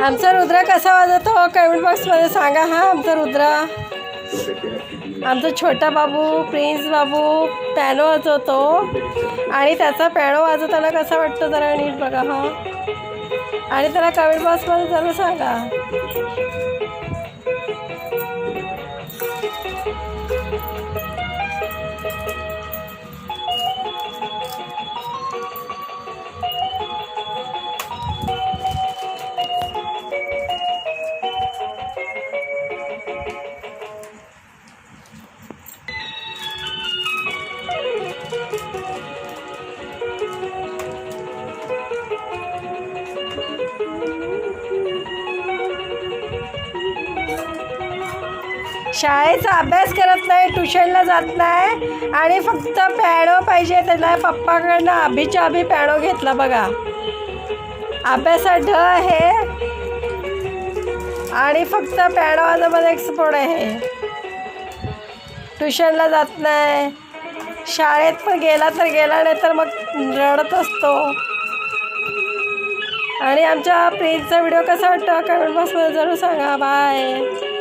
आमचा रुद्र कसा वाजवतो कमेंट बॉक्समध्ये सांगा. हा आमचा रुद्र, आमचा छोटा बाबू प्रिन्स बाबू पियानो वाजवतो आणि त्याचा पियानो वाजवताना कसा वाटतो जरा नीट बघा. हा आणि त्याला कमेंट बॉक्समध्ये जरूर सांगा. शाळेचा अभ्यास करत नाही, ट्युशनला जात नाही आणि फक्त पियानो पाहिजे त्याला. पप्पाकडनं अभिच्या अभि पियानो घेतला बघा. अभ्यासात ढ आहे आणि फक्त पियानो वाजवण्यामध्ये एक्सपर्ट आहे. ट्युशनला जात नाही, शाळेत पण गेला तर गेला, नाही तर मग रडत असतो. आणि आमच्या प्रिन्सचा व्हिडिओ कसा वाटतो कमेंट बॉक्समध्ये जरूर सांगा. बाय.